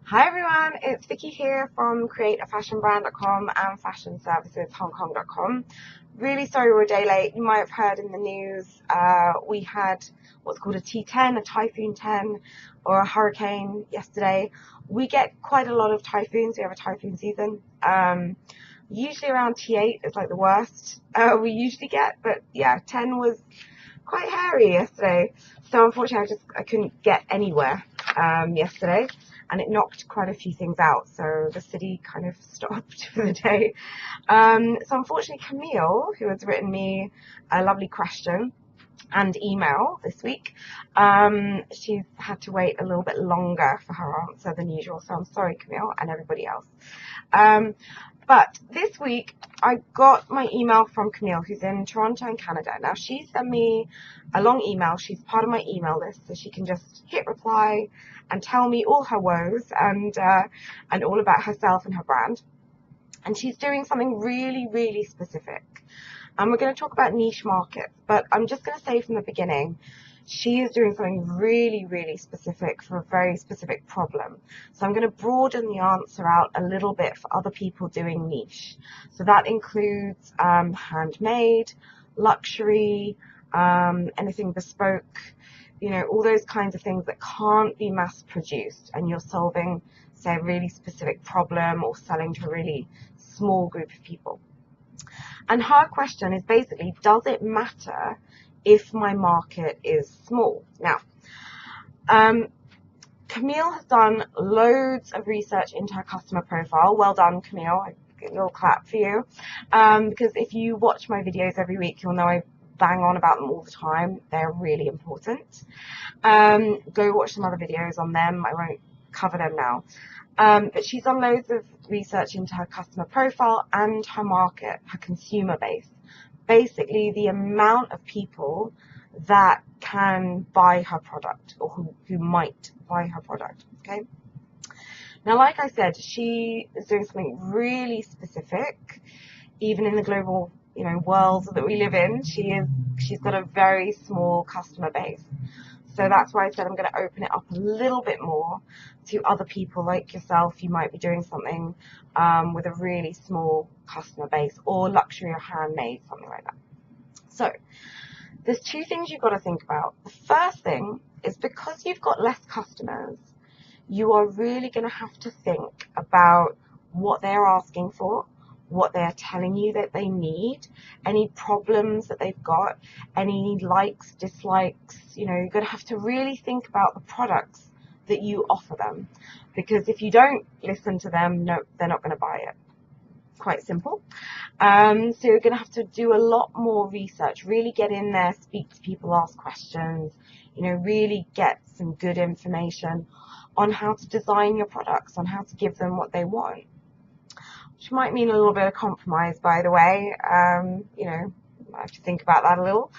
Hi everyone, it's Vicky here from createafashionbrand.com and fashionserviceshongkong.com. Really sorry we're a day late. You might have heard in the news we had what's called a T10, a Typhoon 10 or a hurricane yesterday. We get quite a lot of typhoons. We have a typhoon season. Usually around T8 is like the worst we usually get, but yeah, 10 was quite hairy yesterday. So unfortunately I couldn't get anywhere yesterday. And it knocked quite a few things out, so the city kind of stopped for the day. So unfortunately, Camille, who has written me a lovely question and email this week, she's had to wait a little bit longer for her answer than usual. So I'm sorry, Camille, and everybody else. But this week, I got my email from Camille, who's in Toronto in Canada. Now, she sent me a long email. She's part of my email list, so she can just hit reply and tell me all her woes and all about herself and her brand. And she's doing something really, really specific. And we're going to talk about niche markets, but I'm just going to say from the beginning, she is doing something really, really specific for a very specific problem. So I'm going to broaden the answer out a little bit for other people doing niche. So that includes handmade, luxury, anything bespoke, you know, all those kinds of things that can't be mass produced, and you're solving, say, a really specific problem or selling to a really small group of people. And her question is basically, does it matter if my market is small? Now, Camille has done loads of research into her customer profile. Well done, Camille. A little clap for you. Because if you watch my videos every week, you'll know I bang on about them all the time. They're really important. Go watch some other videos on them. I won't cover them now. But she's done loads of research into her customer profile and her market, her consumer base. Basically, the amount of people that can buy her product or who might buy her product, okay? Now, like I said, she is doing something really specific, even in the global, world that we live in. She's got a very small customer base. So that's why I said I'm going to open it up a little bit more to other people like yourself. You might be doing something with a really small customer base, or luxury or handmade, something like that. So there's two things you've got to think about. The first thing is, because you've got less customers, you are really going to have to think about what they're asking for, what they're telling you that they need, any problems that they've got, any likes, dislikes. You're going to have to really think about the products that you offer them, because if you don't listen to them, no, they're not going to buy it. Quite simple. So you're going to have to do a lot more research, really get in there, speak to people, ask questions, really get some good information on how to design your products, on how to give them what they want. Which might mean a little bit of compromise, by the way. I have to think about that a little.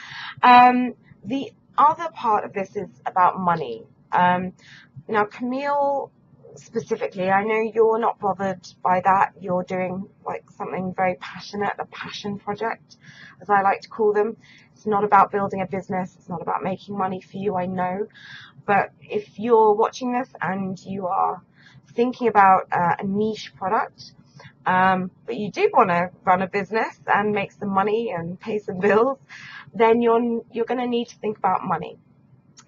The other part of this is about money. Now, Camille specifically, I know you're not bothered by that. You're doing like something very passionate, a passion project, as I like to call them. It's not about building a business. It's not about making money for you, I know. But if you're watching this and you are thinking about a niche product, but you do want to run a business and make some money and pay some bills, then you're going to need to think about money.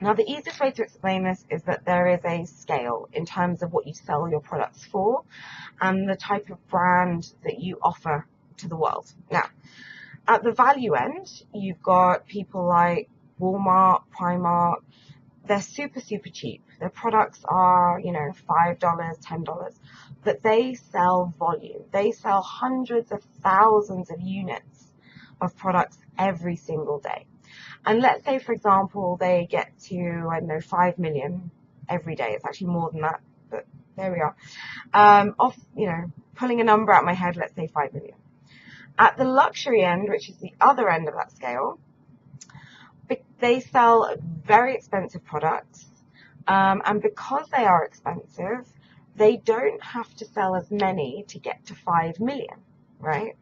Now, the easiest way to explain this is that there is a scale in terms of what you sell your products for and the type of brand that you offer to the world. Now, at the value end, you've got people like Walmart, Primark. They're super, super cheap. Their products are, $5, $10, but they sell volume. They sell hundreds of thousands of units of products every single day. And let's say, for example, they get to, 5 million every day. It's actually more than that, but there we are. Pulling a number out of my head, let's say 5 million. At the luxury end, which is the other end of that scale, they sell very expensive products, and because they are expensive, they don't have to sell as many to get to 5 million, right?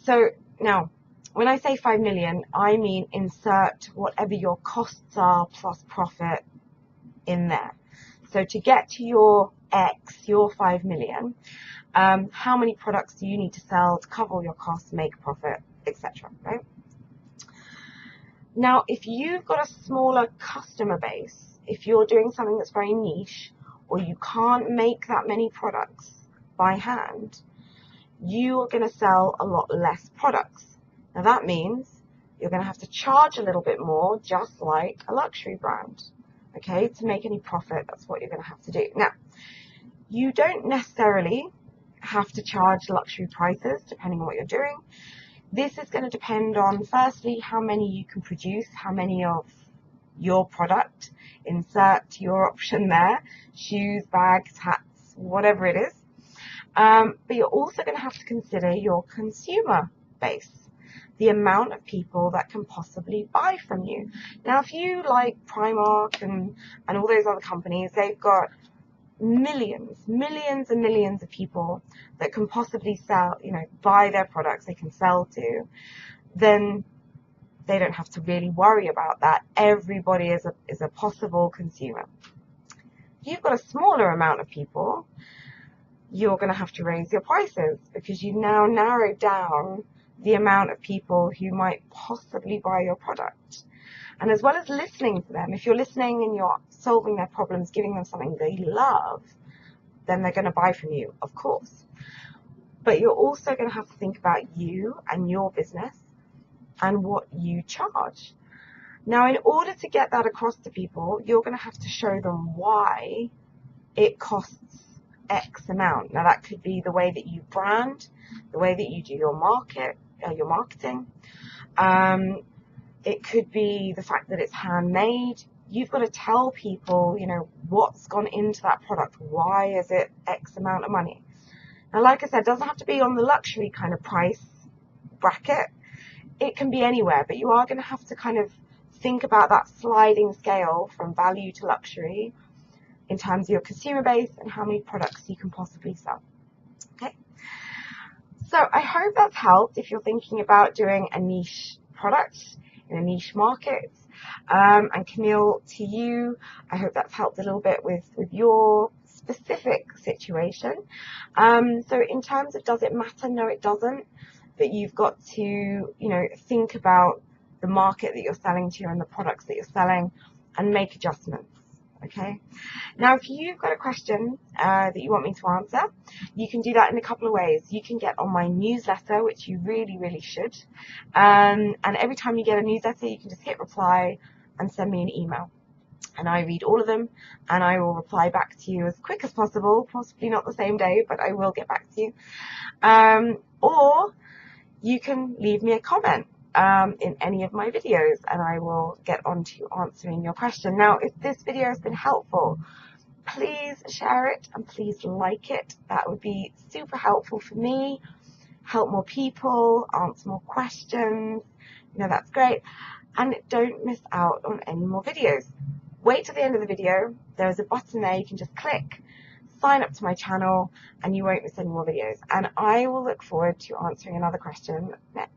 So now, when I say 5 million, I mean insert whatever your costs are plus profit in there. So to get to your X, your 5 million, how many products do you need to sell to cover all your costs, make a profit, etc. Right? Now, if you've got a smaller customer base, if you're doing something that's very niche, or you can't make that many products by hand, you are going to sell a lot less products. Now that means you're going to have to charge a little bit more, just like a luxury brand. Okay, to make any profit, that's what you're going to have to do. Now, you don't necessarily have to charge luxury prices depending on what you're doing. This is going to depend on, firstly, how many you can produce, how many of your product, insert your option there, shoes, bags, hats, whatever it is. But you're also going to have to consider your consumer base, the amount of people that can possibly buy from you. Now, if you like Primark and all those other companies, they've got millions and millions of people that can possibly sell, buy their products, they can sell to, then they don't have to really worry about that. Everybody is a possible consumer. If you've got a smaller amount of people, you're going to have to raise your prices because you've now narrowed down the amount of people who might possibly buy your product. And as well as listening to them, if you're listening and you're solving their problems, giving them something they love, then they're going to buy from you, of course. But you're also going to have to think about you and your business and what you charge. Now, in order to get that across to people, you're going to have to show them why it costs X amount. Now, that could be the way that you brand, the way that you do your marketing. It could be the fact that it's handmade. You've got to tell people, what's gone into that product. Why is it X amount of money? Now, like I said, it doesn't have to be on the luxury kind of price bracket. It can be anywhere, but you are going to have to kind of think about that sliding scale from value to luxury in terms of your consumer base and how many products you can possibly sell. Okay. So I hope that's helped if you're thinking about doing a niche product in a niche market. And Camille, to you, I hope that's helped a little bit with your specific situation. So in terms of does it matter? No, it doesn't. But you've got to, think about the market that you're selling to and the products that you're selling and make adjustments. Okay. Now, if you've got a question that you want me to answer, you can do that in a couple of ways. You can get on my newsletter, which you really, really should. And every time you get a newsletter, you can just hit reply and send me an email. And I read all of them, and I will reply back to you as quick as possible, possibly not the same day, but I will get back to you. Or you can leave me a comment in any of my videos, and I will get on to answering your question. Now, if this video has been helpful, please share it and please like it. That would be super helpful for me, help more people, answer more questions. That's great. And don't miss out on any more videos. Wait till the end of the video. There is a button there you can just click, sign up to my channel, and you won't miss any more videos. And I will look forward to answering another question next.